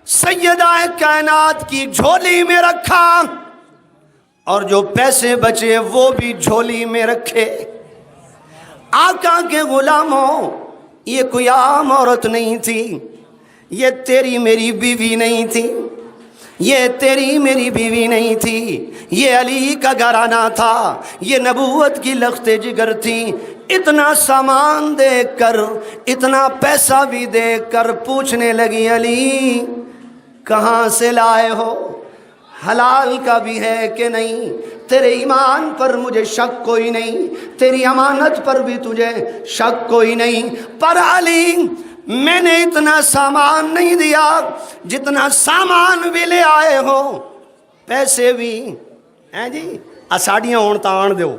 سیدہ کائنات کی جھولی میں رکھا، اور جو پیسے بچے وہ بھی جھولی میں رکھے. آقا کے غلاموں، یہ کوئی عام عورت نہیں تھی، یہ تیری میری بیوی نہیں تھی، یہ تیری میری بیوی نہیں تھی، یہ علی کا گھرانہ تھا، یہ نبوت کی لخت جگر تھی. اتنا سامان دیکھ کر، اتنا پیسہ بھی دیکھ کر پوچھنے لگی علی کہاں سے لائے ہو؟ حلال کا بھی ہے کہ نہیں؟ تیرے ایمان پر مجھے شک کوئی نہیں، تیری امانت پر بھی تجھے شک کوئی نہیں، پر علی میں نے اتنا سامان نہیں دیا جتنا سامان بھی لے آئے ہو، پیسے بھی ہیں جی ساڑیاں ہون تا آن دیو.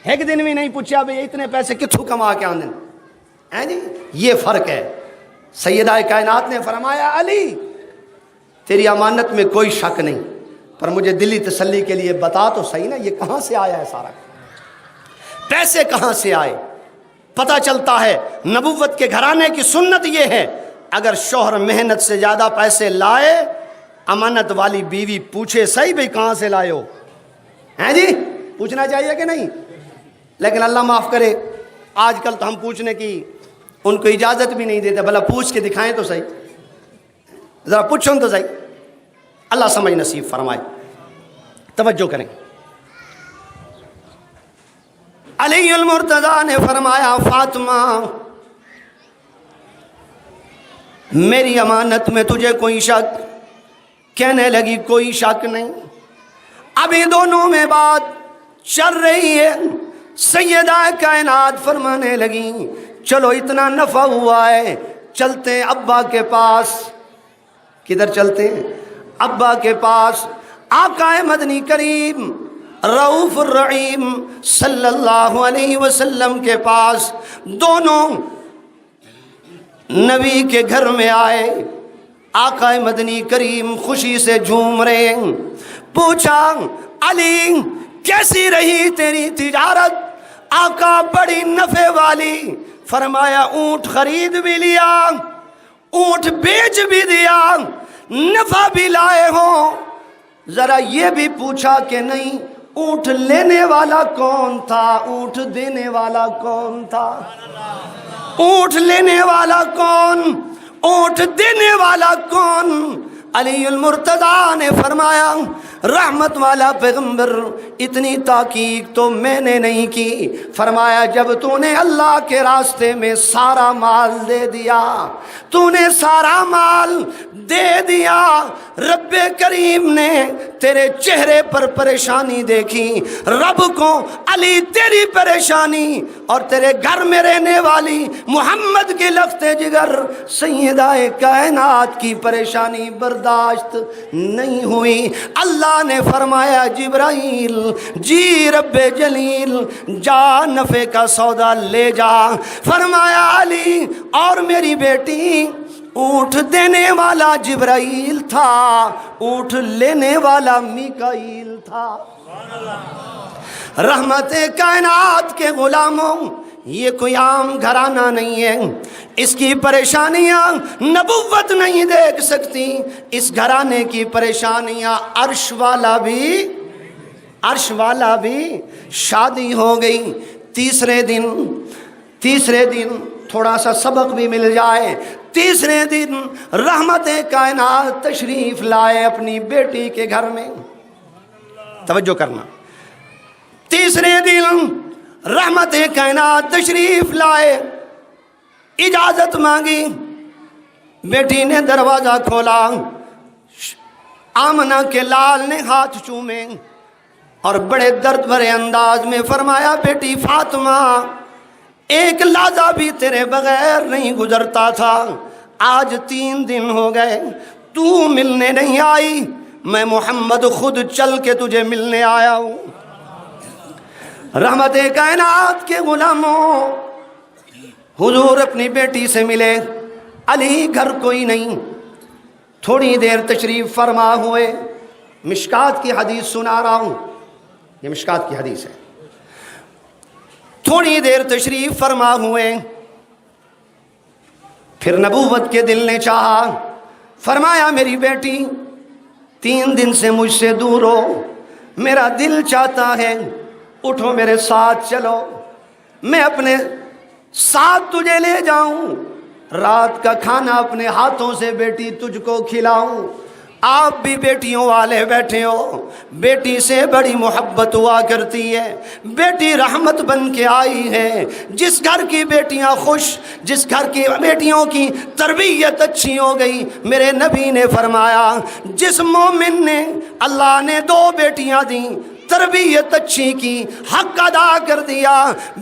ایک دن بھی نہیں پوچھا بھئی اتنے پیسے کتھوں کما کے آن دیں ہیں جی. یہ فرق ہے. سیدہ کائنات نے فرمایا علی تیری امانت میں کوئی شک نہیں، پر مجھے دلی تسلی کے لیے بتا تو صحیح نا یہ کہاں سے آیا ہے سارا؟ پیسے کہاں سے آئے؟ پتہ چلتا ہے نبوت کے گھرانے کی سنت یہ ہے، اگر شوہر محنت سے زیادہ پیسے لائے، امانت والی بیوی پوچھے صحیح بھئی کہاں سے لائے ہو، ہیں جی پوچھنا چاہیے کہ نہیں؟ لیکن اللہ معاف کرے، آج کل تو ہم پوچھنے کی ان کو اجازت بھی نہیں دیتے، بھلا پوچھ کے دکھائیں تو صحیح، ذرا پوچھو تو صحیح۔ اللہ سمجھ نصیب فرمائے۔ توجہ کریں، علی المرتضیٰ نے فرمایا فاطمہ میری امانت میں تجھے کوئی شک؟ کہنے لگی کوئی شک نہیں۔ ابھی دونوں میں بات چل رہی ہے، سیدہ کائنات فرمانے لگی چلو اتنا نفع ہوا ہے، چلتے ہیں ابا کے پاس۔ کدھر چلتے ہیں؟ ابا کے پاس۔ آقا مدنی کریم رؤوف الرحیم صلی اللہ علیہ وسلم کے پاس دونوں نبی کے گھر میں آئے۔ آقا مدنی کریم خوشی سے جھوم رہے ہیں۔ پوچھا علی کیسی رہی تیری تجارت؟ آقا بڑی نفع والی۔ فرمایا اونٹ خرید بھی لیا، اونٹ بیچ بھی دیا، نفع بھی لائے ہو۔ ذرا یہ بھی پوچھا کہ نہیں اونٹ لینے والا کون تھا، اونٹ دینے والا کون تھا؟ اونٹ لینے والا کون، اونٹ دینے والا کون؟ علی المرتضیٰ نے فرمایا رحمت والا پیغمبر اتنی تحقیق تو میں نے نہیں کی۔ فرمایا جب تو نے اللہ کے راستے میں سارا مال دے دیا، تو نے سارا مال دے دیا، رب کریم نے تیرے چہرے پر پریشانی دیکھی۔ رب کو علی تیری پریشانی اور تیرے گھر میں رہنے والی محمد کے لخت جگر سیدہ کائنات کی پریشانی برداشت نہیں ہوئی۔ اللہ نے فرمایا جبرائیل جی رب جلیل جا نفع کا سودا لے جا۔ فرمایا علی اور میری بیٹی اونٹ دینے والا جبرائیل تھا، اونٹ لینے والا میکائیل تھا۔ رحمت کائنات کے غلاموں یہ کوئی عام گھرانہ نہیں ہے، اس کی پریشانیاں نبوت نہیں دیکھ سکتی، اس گھرانے کی پریشانیاں عرش والا بھی۔ شادی ہو گئی، تیسرے دن تھوڑا سا سبق بھی مل جائے۔ تیسرے دن رحمت کائنات تشریف لائے اپنی بیٹی کے گھر میں۔ توجہ کرنا، تیسرے دن رحمت کائنات تشریف لائے، اجازت مانگی، بیٹی نے دروازہ کھولا، آمنہ کے لال نے ہاتھ چومے اور بڑے درد بھرے انداز میں فرمایا بیٹی فاطمہ ایک لحظہ بھی تیرے بغیر نہیں گزرتا تھا، آج 3 دن ہو گئے تو ملنے نہیں آئی، میں محمد خود چل کے تجھے ملنے آیا ہوں۔ رحمت کائنات کے غلاموں حضور اپنی بیٹی سے ملے، علی گھر کوئی نہیں، تھوڑی دیر تشریف فرما ہوئے۔ مشکات کی حدیث سنا رہا ہوں، یہ مشکات کی حدیث ہے۔ تھوڑی دیر تشریف فرما ہوئے، پھر نبوت کے دل نے چاہا، فرمایا میری بیٹی 3 دن سے مجھ سے دور ہو، میرا دل چاہتا ہے اٹھو میرے ساتھ چلو، میں اپنے ساتھ تجھے لے جاؤں، رات کا کھانا اپنے ہاتھوں سے بیٹی تجھ کو کھلاؤں۔ آپ بھی بیٹیوں والے بیٹھے ہو، بیٹی سے بڑی محبت ہوا کرتی ہے، بیٹی رحمت بن کے آئی ہے۔ جس گھر کی بیٹیاں خوش، جس گھر کی بیٹیوں کی تربیت اچھی ہو گئی، میرے نبی نے فرمایا جس مومن نے اللہ نے 2 بیٹیاں دیں، تربیت اچھی کی، حق ادا کر دیا،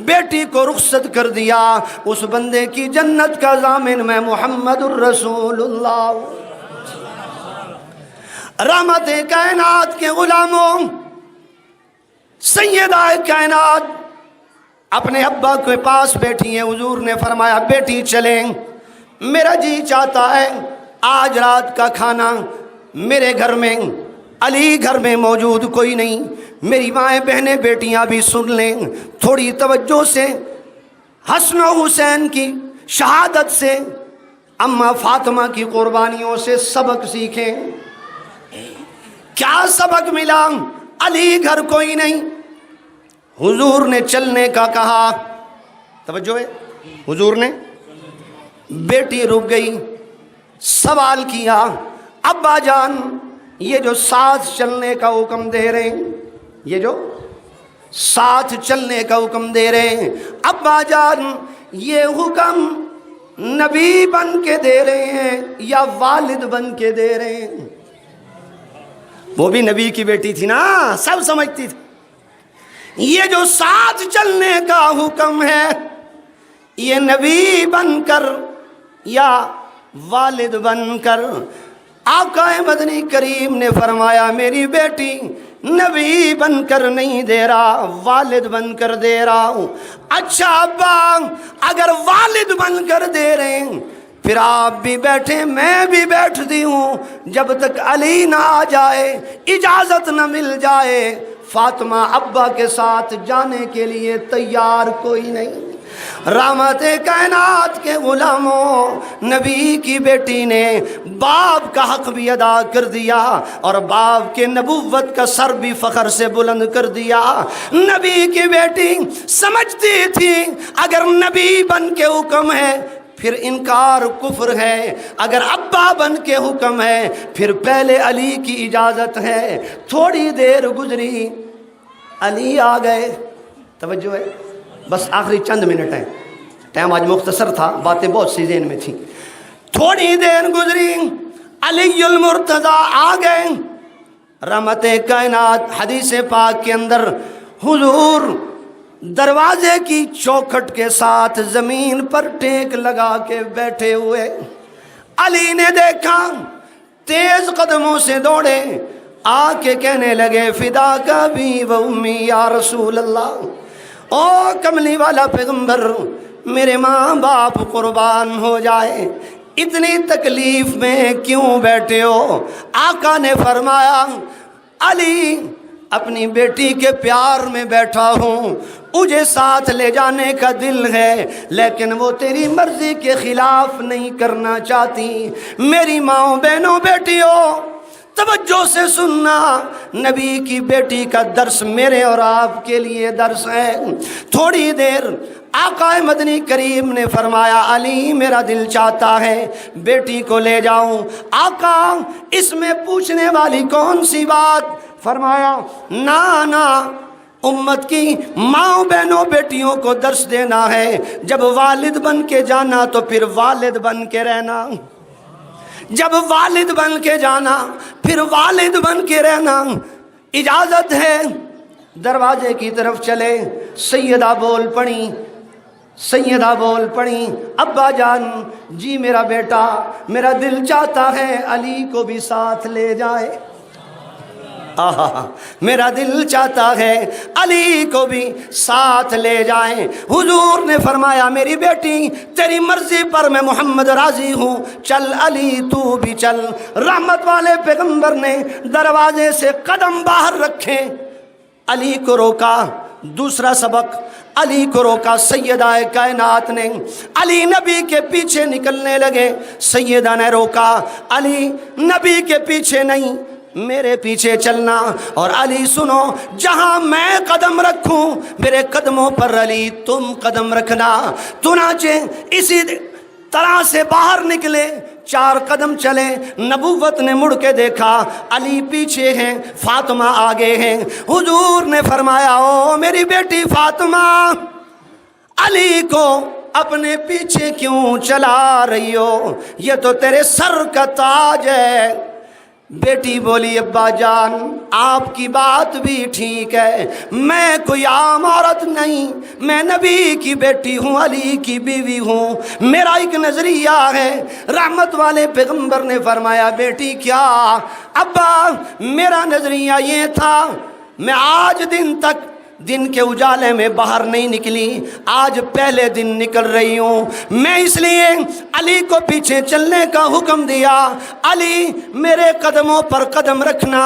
بیٹی کو رخصت کر دیا، اس بندے کی جنت کا ضامن میں محمد الرسول اللہ۔ رحمت کائنات کے غلاموں، سیدہ کائنات اپنے ابا کے پاس بیٹھی ہیں۔ حضور نے فرمایا بیٹی چلیں، میرا جی چاہتا ہے آج رات کا کھانا میرے گھر میں، علی گھر میں موجود کوئی نہیں، میری مائیں بہنیں بیٹیاں بھی سن لیں، تھوڑی توجہ سے حسن و حسین کی شہادت سے، اماں فاطمہ کی قربانیوں سے سبق سیکھیں۔ کیا سبق ملا؟ علی گھر کوئی نہیں، حضور نے چلنے کا کہا، توجہ ہے، حضور نے بیٹی رک گئی، سوال کیا ابا جان یہ جو ساتھ چلنے کا حکم دے رہے ہیں، یہ جو ساتھ چلنے کا حکم دے رہے ہیں، ابا جان یہ حکم نبی بن کے دے رہے ہیں یا والد بن کے دے رہے ہیں؟ وہ بھی نبی کی بیٹی تھی نا، سب سمجھتی تھی یہ جو ساتھ چلنے کا حکم ہے یہ نبی بن کر یا والد بن کر؟ آقا مدنی کریم نے فرمایا میری بیٹی نبی بن کر نہیں دے رہا، والد بن کر دے رہا ہوں۔ اچھا ابا اگر والد بن کر دے رہے ہیں پھر آپ بھی بیٹھیں میں بھی بیٹھتی ہوں، جب تک علی نہ آ جائے، اجازت نہ مل جائے، فاطمہ ابا کے ساتھ جانے کے لیے تیار کوئی نہیں۔ رحمت کائنات کے غلاموں، نبی کی بیٹی نے باپ کا حق بھی ادا کر دیا اور باپ کے نبوت کا سر بھی فخر سے بلند کر دیا۔ نبی کی بیٹی سمجھتی تھی اگر نبی بن کے حکم ہے پھر انکار کفر ہے، اگر ابا بن کے حکم ہے پھر پہلے علی کی اجازت ہے۔ تھوڑی دیر گزری، علی آ گئے، توجہ ہے بس آخری چند منٹ ہیں، ٹائم آج مختصر تھا، باتیں بہت سی ذہن میں تھیں۔ تھوڑی دیر گزری، علی المرتضیٰ آ گئے۔ رحمت کائنات حدیث پاک کے اندر حضور دروازے کی چوکھٹ کے ساتھ زمین پر ٹیک لگا کے بیٹھے ہوئے، علی نے دیکھا، تیز قدموں سے دوڑے، آ کے کہنے لگے فداک ابی و امی یا رسول اللہ، او کملی والا پیغمبر میرے ماں باپ قربان ہو جائے، اتنی تکلیف میں کیوں بیٹھے ہو؟ آقا نے فرمایا علی اپنی بیٹی کے پیار میں بیٹھا ہوں، مجھے ساتھ لے جانے کا دل ہے لیکن وہ تیری مرضی کے خلاف نہیں کرنا چاہتی۔ میری ماں بہنوں بیٹیوں توجہ سے سننا، نبی کی بیٹی کا درس میرے اور آپ کے لیے درس ہے۔ تھوڑی دیر آقا مدنی کریم نے فرمایا علی میرا دل چاہتا ہے بیٹی کو لے جاؤں۔ آقا اس میں پوچھنے والی کون سی بات؟ فرمایا نا امت کی ماں بہنوں بیٹیوں کو درس دینا ہے، جب والد بن کے جانا تو پھر والد بن کے رہنا، جب والد بن کے جانا پھر والد بن کے رہنا۔ اجازت ہے، دروازے کی طرف چلے، سیدہ بول پڑی، سیدہ بول پڑی ابا جان جی میرا بیٹا، میرا دل چاہتا ہے علی کو بھی ساتھ لے جائے، میرا دل چاہتا ہے علی کو بھی ساتھ لے جائیں۔ حضور نے فرمایا میری بیٹی تیری مرضی پر میں محمد راضی ہوں، چل علی تو بھی چل۔ رحمت والے پیغمبر نے دروازے سے قدم باہر رکھے، علی کو روکا۔ دوسرا سبق، علی کو روکا سیدہ کائنات نے، علی نبی کے پیچھے نکلنے لگے، سیدہ نے روکا، علی نبی کے پیچھے نہیں میرے پیچھے چلنا، اور علی سنو جہاں میں قدم رکھوں میرے قدموں پر علی تم قدم رکھنا۔ چنانچہ اسی طرح سے باہر نکلے، 4 قدم چلے، نبوت نے مڑ کے دیکھا علی پیچھے ہیں، فاطمہ آگے ہیں۔ حضور نے فرمایا او میری بیٹی فاطمہ، علی کو اپنے پیچھے کیوں چلا رہی ہو؟ یہ تو تیرے سر کا تاج ہے۔ بیٹی بولی ابا جان آپ کی بات بھی ٹھیک ہے، میں کوئی عام عورت نہیں، میں نبی کی بیٹی ہوں، علی کی بیوی ہوں، میرا ایک نظریہ ہے۔ رحمت والے پیغمبر نے فرمایا بیٹی کیا؟ ابا میرا نظریہ یہ تھا، میں آج دن تک دن کے اجالے میں باہر نہیں نکلی، آج پہلے دن نکل رہی ہوں، میں اس لیے علی کو پیچھے چلنے کا حکم دیا، علی میرے قدموں پر قدم رکھنا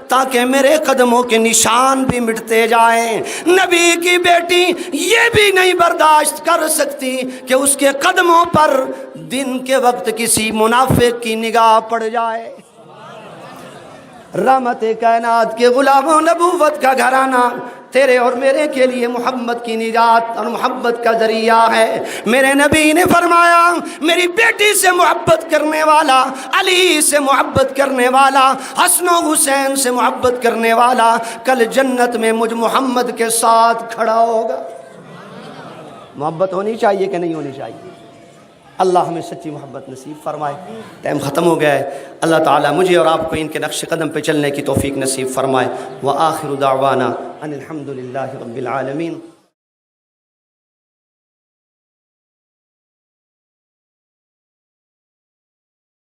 تاکہ میرے قدموں کے نشان بھی مٹتے جائیں۔ نبی کی بیٹی یہ بھی نہیں برداشت کر سکتی کہ اس کے قدموں پر دن کے وقت کسی منافق کی نگاہ پڑ جائے۔ رحمت کائنات کے غلاموں، نبوت کا گھرانہ تیرے اور میرے کے لیے محمد کی نجات اور محبت کا ذریعہ ہے۔ میرے نبی نے فرمایا میری بیٹی سے محبت کرنے والا، علی سے محبت کرنے والا، حسن و حسین سے محبت کرنے والا کل جنت میں مجھ محمد کے ساتھ کھڑا ہوگا۔ محبت ہونی چاہیے کہ نہیں ہونی چاہیے؟ اللہ ہمیں سچی محبت نصیب فرمائے۔ ٹائم ختم ہو گیا ہے، اللہ تعالیٰ مجھے اور آپ کو ان کے نقش قدم پہ چلنے کی توفیق نصیب فرمائے۔ وآخر دعوانا ان الحمد للہ رب العالمین۔